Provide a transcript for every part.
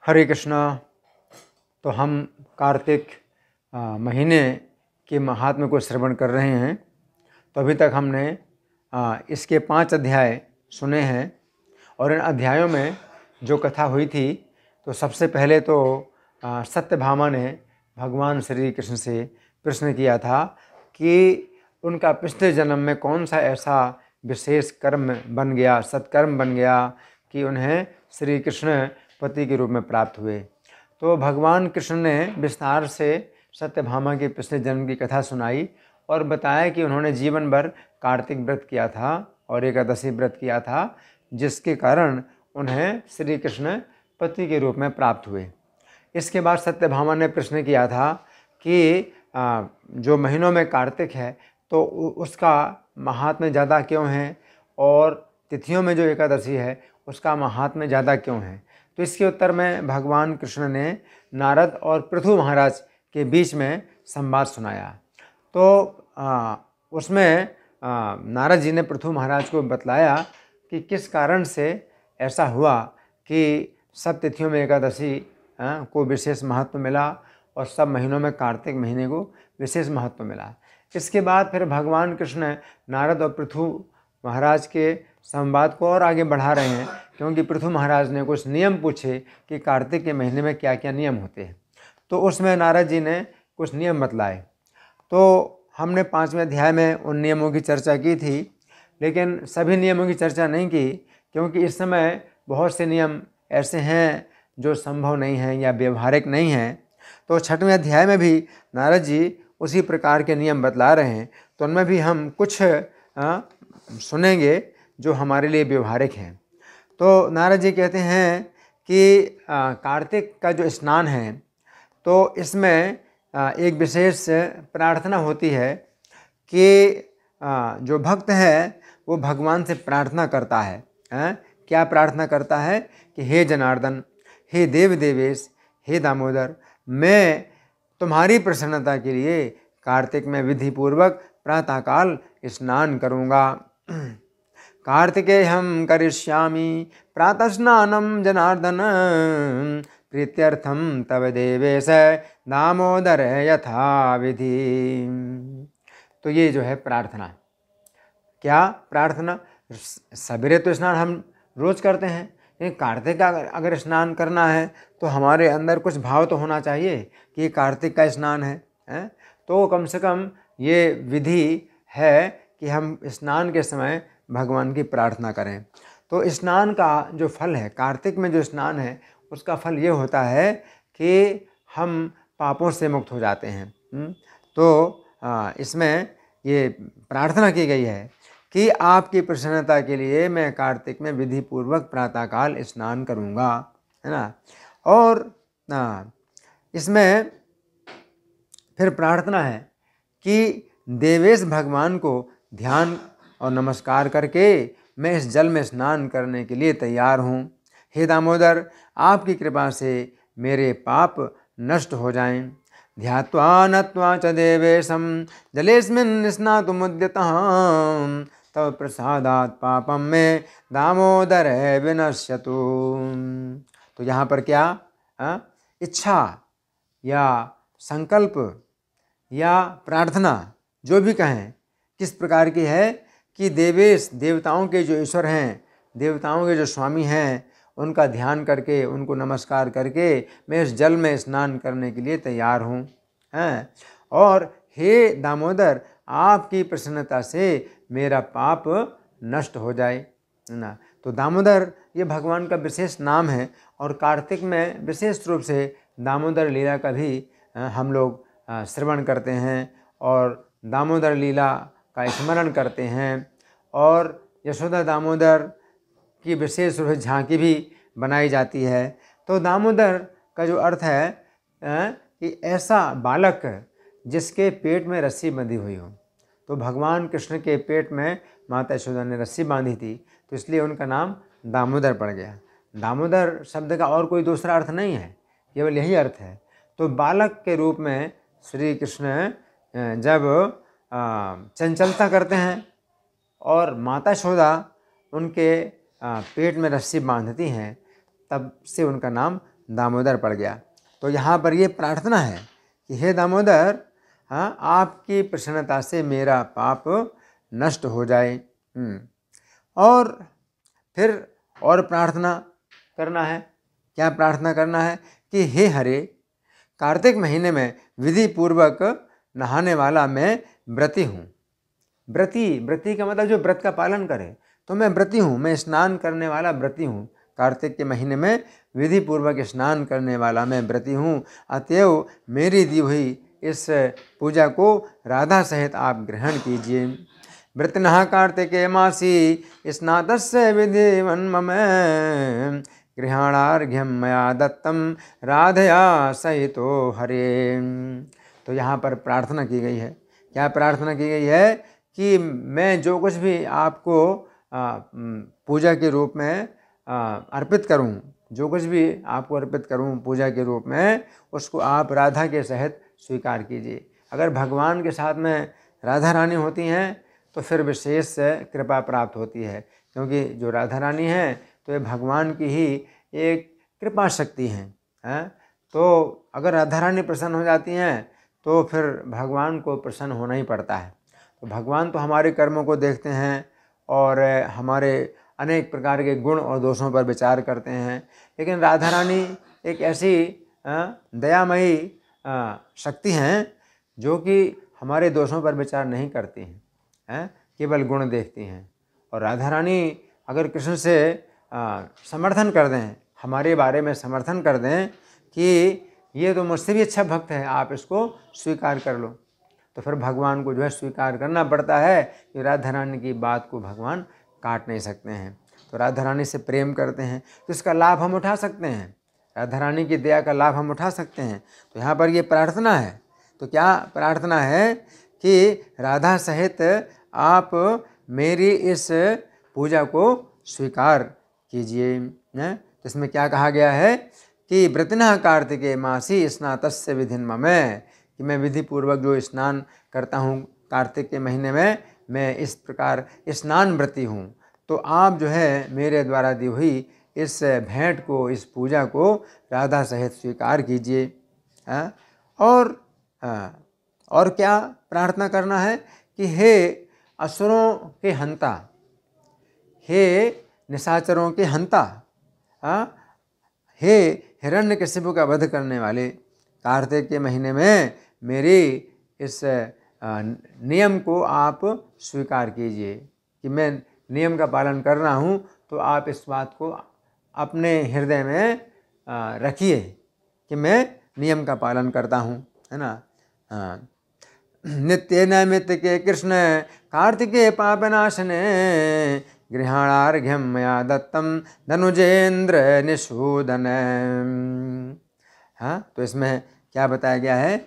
हरे कृष्णा। तो हम कार्तिक महीने के महात्म्य को श्रवण कर रहे हैं। तो अभी तक हमने इसके 5 अध्याय सुने हैं और इन अध्यायों में जो कथा हुई थी, तो सबसे पहले तो सत्यभामा ने भगवान श्री कृष्ण से प्रश्न किया था कि उनका पिछले जन्म में कौन सा ऐसा विशेष कर्म बन गया, सत्कर्म बन गया कि उन्हें श्री कृष्ण पति के रूप में प्राप्त हुए। तो भगवान कृष्ण ने विस्तार से सत्यभामा के पिछले जन्म की कथा सुनाई और बताया कि उन्होंने जीवन भर कार्तिक व्रत किया था और एकादशी व्रत किया था, जिसके कारण उन्हें श्री कृष्ण पति के रूप में प्राप्त हुए। इसके बाद सत्यभामा ने प्रश्न किया था कि जो महीनों में कार्तिक है तो उसका महात्म्य ज़्यादा क्यों है, और तिथियों में जो एकादशी है उसका महात्म्य ज़्यादा क्यों है। तो इसके उत्तर में भगवान कृष्ण ने नारद और पृथु महाराज के बीच में संवाद सुनाया। तो उसमें नारद जी ने पृथु महाराज को बतलाया कि किस कारण से ऐसा हुआ कि सब तिथियों में एकादशी को विशेष महत्व मिला और सब महीनों में कार्तिक महीने को विशेष महत्व मिला। इसके बाद फिर भगवान कृष्ण नारद और पृथु महाराज के संवाद को और आगे बढ़ा रहे हैं, क्योंकि पृथु महाराज ने कुछ नियम पूछे कि कार्तिक के महीने में क्या क्या नियम होते हैं। तो उसमें नारद जी ने कुछ नियम बतलाए। तो हमने 5वें अध्याय में उन नियमों की चर्चा की थी, लेकिन सभी नियमों की चर्चा नहीं की, क्योंकि इस समय बहुत से नियम ऐसे हैं जो संभव नहीं हैं या व्यवहारिक नहीं हैं। तो 6वें अध्याय में भी नारद जी उसी प्रकार के नियम बतला रहे हैं। तो उनमें भी हम कुछ सुनेंगे जो हमारे लिए व्यवहारिक हैं। तो नारद जी कहते हैं कि कार्तिक का जो स्नान है, तो इसमें एक विशेष प्रार्थना होती है कि जो भक्त है वो भगवान से प्रार्थना करता है। क्या प्रार्थना करता है कि हे जनार्दन, हे देव देवेश, हे दामोदर, मैं तुम्हारी प्रसन्नता के लिए कार्तिक में विधिपूर्वक प्रातःकाल स्नान करूँगा। कार्तिके हम करिष्यामि प्रातः स्नानम जनार्दन प्रीत्यर्थम तव देवेश दामोदर यथा विधि। तो ये जो है प्रार्थना, क्या प्रार्थना, सवेरे तो स्नान हम रोज़ करते हैं, लेकिन कार्तिक का अगर स्नान करना है तो हमारे अंदर कुछ भाव तो होना चाहिए कि कार्तिक का स्नान है। तो कम से कम ये विधि है कि हम स्नान के समय भगवान की प्रार्थना करें। तो स्नान का जो फल है, कार्तिक में जो स्नान है उसका फल ये होता है कि हम पापों से मुक्त हो जाते हैं। तो इसमें ये प्रार्थना की गई है कि आपकी प्रसन्नता के लिए मैं कार्तिक में विधिपूर्वक प्रातःकाल स्नान करूँगा, है ना। और इसमें फिर प्रार्थना है कि देवेश भगवान को ध्यान और नमस्कार करके मैं इस जल में स्नान करने के लिए तैयार हूँ। हे दामोदर, आपकी कृपा से मेरे पाप नष्ट हो जाएं। ध्यात्वा नत्वा च देवेशं जलेस्मिन् स्नातुमुद्यतः तव प्रसादात् पापम में दामोदर विनश्यतु। तो यहाँ पर क्या इच्छा या संकल्प या प्रार्थना जो भी कहें किस प्रकार की है कि देवेश, देवताओं के जो ईश्वर हैं, देवताओं के जो स्वामी हैं, उनका ध्यान करके, उनको नमस्कार करके मैं इस जल में स्नान करने के लिए तैयार हूँ। और हे दामोदर, आपकी प्रसन्नता से मेरा पाप नष्ट हो जाए, है ना। तो दामोदर ये भगवान का विशेष नाम है और कार्तिक में विशेष रूप से दामोदर लीला का भी हम लोग श्रवण करते हैं और दामोदर लीला का स्मरण करते हैं। और यशोदा दामोदर की विशेष रूप से झांकी भी बनाई जाती है। तो दामोदर का जो अर्थ है कि ऐसा बालक जिसके पेट में रस्सी बंधी हुई हो। तो भगवान कृष्ण के पेट में माता यशोदा ने रस्सी बांधी थी, तो इसलिए उनका नाम दामोदर पड़ गया। दामोदर शब्द का और कोई दूसरा अर्थ नहीं है, केवल यही अर्थ है। तो बालक के रूप में श्री कृष्ण जब चंचलता करते हैं और माता यशोदा उनके पेट में रस्सी बांधती हैं, तब से उनका नाम दामोदर पड़ गया। तो यहाँ पर ये प्रार्थना है कि हे दामोदर, हाँ, आपकी प्रसन्नता से मेरा पाप नष्ट हो जाए। और फिर और प्रार्थना करना है। क्या प्रार्थना करना है कि हे हरे, कार्तिक महीने में विधि पूर्वक नहाने वाला मैं व्रती हूँ। व्रती का मतलब जो व्रत का पालन करे। तो मैं व्रती हूँ, मैं स्नान करने वाला व्रती हूँ। कार्तिक के महीने में विधि पूर्वक स्नान करने वाला मैं व्रती हूँ। अतएव मेरी दी हुई इस पूजा को राधा सहित आप ग्रहण कीजिए। व्रतनः कार्तिके मासी स्नातस्य विधिवन्मम गृहाणार्घ्यम मया दत्तम राधया सहितो हरे। तो यहाँ पर प्रार्थना की गई है। क्या प्रार्थना की गई है कि मैं जो कुछ भी आपको पूजा के रूप में अर्पित करूं, जो कुछ भी आपको अर्पित करूं पूजा के रूप में, उसको आप राधा के सहित स्वीकार कीजिए। अगर भगवान के साथ में राधा रानी होती हैं तो फिर विशेष कृपा प्राप्त होती है, क्योंकि जो राधा रानी हैं तो ये भगवान की ही एक कृपा शक्ति हैं। तो अगर राधा रानी प्रसन्न हो जाती हैं तो फिर भगवान को प्रसन्न होना ही पड़ता है। तो भगवान तो हमारे कर्मों को देखते हैं और हमारे अनेक प्रकार के गुण और दोषों पर विचार करते हैं, लेकिन राधा रानी एक ऐसी दयामयी शक्ति हैं जो कि हमारे दोषों पर विचार नहीं करती हैं, केवल गुण देखती हैं। और राधा रानी अगर कृष्ण से समर्थन कर दें, हमारे बारे में समर्थन कर दें कि ये तो मुझसे भी अच्छा भक्त है, आप इसको स्वीकार कर लो, तो फिर भगवान को जो है स्वीकार करना पड़ता है कि राधा रानी की बात को भगवान काट नहीं सकते हैं। तो राधा रानी से प्रेम करते हैं तो इसका लाभ हम उठा सकते हैं, राधा रानी की दया का लाभ हम उठा सकते हैं। तो यहाँ पर ये प्रार्थना है। तो क्या प्रार्थना है कि राधा सहित आप मेरी इस पूजा को स्वीकार कीजिए। तो इसमें क्या कहा गया है कि व्रतिनः कार्तिके मासी स्नातस्य विधिन मम, कि मैं विधि पूर्वक जो स्नान करता हूँ कार्तिक के महीने में, मैं इस प्रकार स्नान व्रती हूँ। तो आप जो है मेरे द्वारा दी हुई इस भेंट को, इस पूजा को राधा सहित स्वीकार कीजिए। और क्या प्रार्थना करना है कि हे असुरों के हंता, हे निशाचरों के हंता, हे हिरण्यकशिपु का वध करने वाले, कार्तिक के महीने में मेरी इस नियम को आप स्वीकार कीजिए कि मैं नियम का पालन कर रहा हूँ। तो आप इस बात को अपने हृदय में रखिए कि मैं नियम का पालन करता हूँ, है ना। नित्य नैमित्तिके कृष्ण कार्तिके पापनाशने गृहाणार्घ्यम मया दत्तम धनुजेन्द्र निषूदन। तो इसमें क्या बताया गया है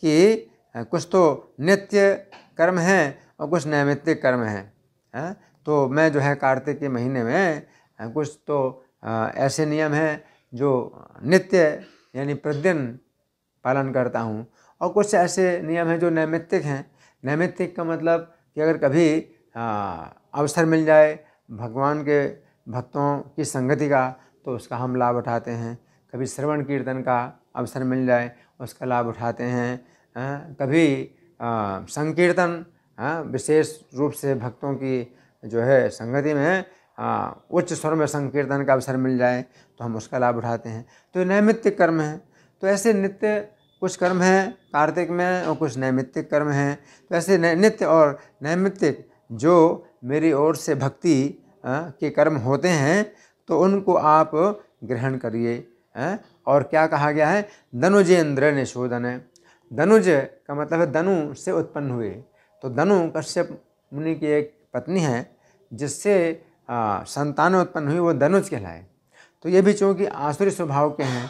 कि कुछ तो नित्य कर्म हैं और कुछ नैमित्तिक कर्म हैं। तो मैं जो है कार्तिक के महीने में कुछ तो ऐसे नियम हैं जो नित्य यानी प्रतिदिन पालन करता हूँ, और कुछ ऐसे नियम हैं जो नैमित्तिक हैं। नैमित्तिक का मतलब कि अगर कभी अवसर मिल जाए भगवान के भक्तों की संगति का तो उसका हम लाभ उठाते हैं। कभी श्रवण कीर्तन का अवसर मिल जाए उसका लाभ उठाते हैं। कभी संकीर्तन, विशेष रूप से भक्तों की जो है संगति में उच्च स्वर में संकीर्तन का अवसर मिल जाए तो हम उसका लाभ उठाते हैं। तो नैमित्तिक कर्म हैं। तो ऐसे नित्य कुछ कर्म हैं कार्तिक में और कुछ नैमित्तिक कर्म हैं। तो ऐसे नित्य और नैमित्तिक जो मेरी ओर से भक्ति के कर्म होते हैं तो उनको आप ग्रहण करिए। और क्या कहा गया है, धनुजेन्द्र निषूदन। धनुज का मतलब है धनु से उत्पन्न हुए। तो धनु कश्यप मुनि की एक पत्नी है जिससे संतान उत्पन्न हुई, वो धनुज कहलाए। तो ये भी चूँकि आसुरी स्वभाव के हैं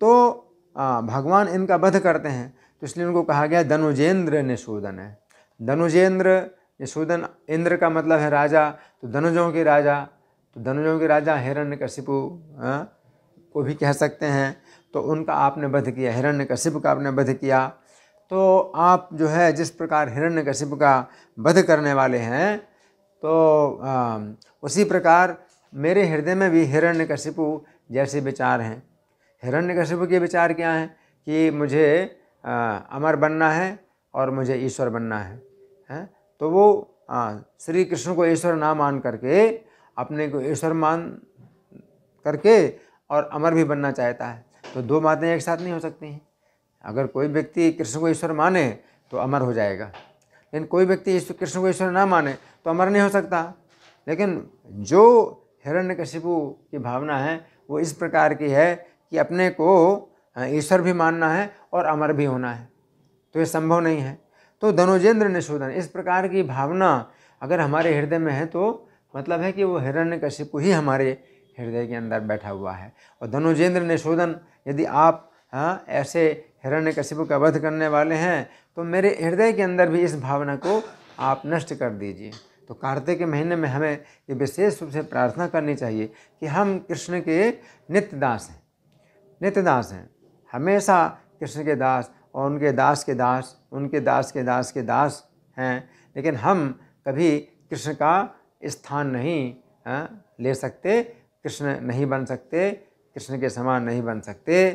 तो भगवान इनका वध करते हैं, तो इसलिए उनको कहा गया धनुजेन्द्र निषूदन है। धनुजेन्द्र निषूदन, इंद्र का मतलब है राजा, तो धनुजों के राजा, तो धनुजों के राजा हिरण्यकशिपु को भी कह सकते हैं। तो उनका आपने वध किया, हिरण्यकशिपु का आपने वध किया। तो आप जो है जिस प्रकार हिरण्यकशिपु का वध करने वाले हैं तो उसी प्रकार मेरे हृदय में भी हिरण्यकशिपु जैसे विचार हैं। हिरण्यकशिपु के विचार क्या हैं कि मुझे अमर बनना है और मुझे ईश्वर बनना है? तो वो श्री कृष्ण को ईश्वर ना मान करके अपने को ईश्वर मान करके और अमर भी बनना चाहता है। तो दो बातें एक साथ नहीं हो सकती हैं। अगर कोई व्यक्ति कृष्ण को ईश्वर माने तो अमर हो जाएगा, लेकिन कोई व्यक्ति कृष्ण को ईश्वर ना माने तो अमर नहीं हो सकता। लेकिन जो हिरण्यकशिपु की भावना है वो इस प्रकार की है कि अपने को ईश्वर भी मानना है और अमर भी होना है, तो ये संभव नहीं है। तो धनुजेंद्र निषूदन इस प्रकार की भावना अगर हमारे हृदय में है तो मतलब है कि वो हिरण्यकशिपु ही हमारे हृदय के अंदर बैठा हुआ है। और धनुजेंद्र निषूदन, यदि आप ऐसे हिरण्यकशिपु का वध करने वाले हैं तो मेरे हृदय के अंदर भी इस भावना को आप नष्ट कर दीजिए। तो कार्तिक के महीने में हमें ये विशेष रूप से प्रार्थना करनी चाहिए कि हम कृष्ण के नित्य दास हैं, नित्य दास हैं, हमेशा कृष्ण के दास और उनके दास के दास, उनके दास के दास के दास हैं। लेकिन हम कभी कृष्ण का स्थान नहीं ले सकते, कृष्ण नहीं बन सकते, कृष्ण के समान नहीं बन सकते।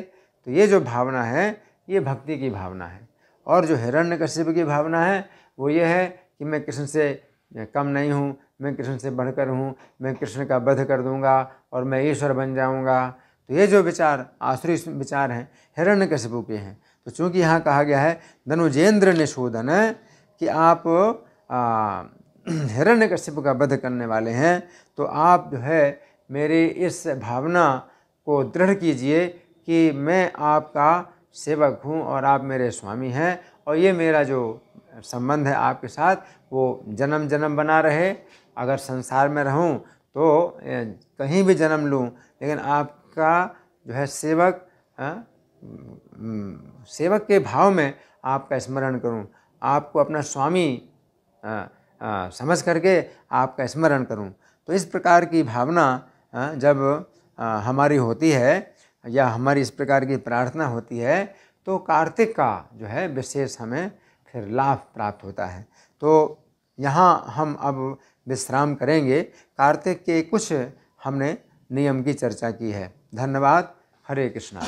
तो ये जो भावना है ये भक्ति की भावना है। और जो हिरण्यकशिपु की भावना है वो ये है कि मैं कृष्ण से कम नहीं हूँ, मैं कृष्ण से बढ़कर हूँ, मैं कृष्ण का वध कर दूँगा और मैं ईश्वर बन जाऊँगा। तो ये जो विचार आसुरी विचार हैं हिरण्यकशिपु के हैं। तो चूँकि यहाँ कहा गया है धनुजेंद्र निषूदन कि आप हिरण्यकशिपु का वध करने वाले हैं, तो आप जो है मेरी इस भावना को दृढ़ कीजिए कि मैं आपका सेवक हूँ और आप मेरे स्वामी हैं, और ये मेरा जो संबंध है आपके साथ वो जन्म जन्म बना रहे। अगर संसार में रहूँ तो कहीं भी जन्म लूँ, लेकिन आपका जो है सेवक के भाव में आपका स्मरण करूं, आपको अपना स्वामी समझ करके आपका स्मरण करूं। तो इस प्रकार की भावना जब हमारी होती है या हमारी इस प्रकार की प्रार्थना होती है तो कार्तिक का जो है विशेष हमें फिर लाभ प्राप्त होता है। तो यहाँ हम अब विश्राम करेंगे। कार्तिक के कुछ हमने नियम की चर्चा की है। धन्यवाद। हरे कृष्णा।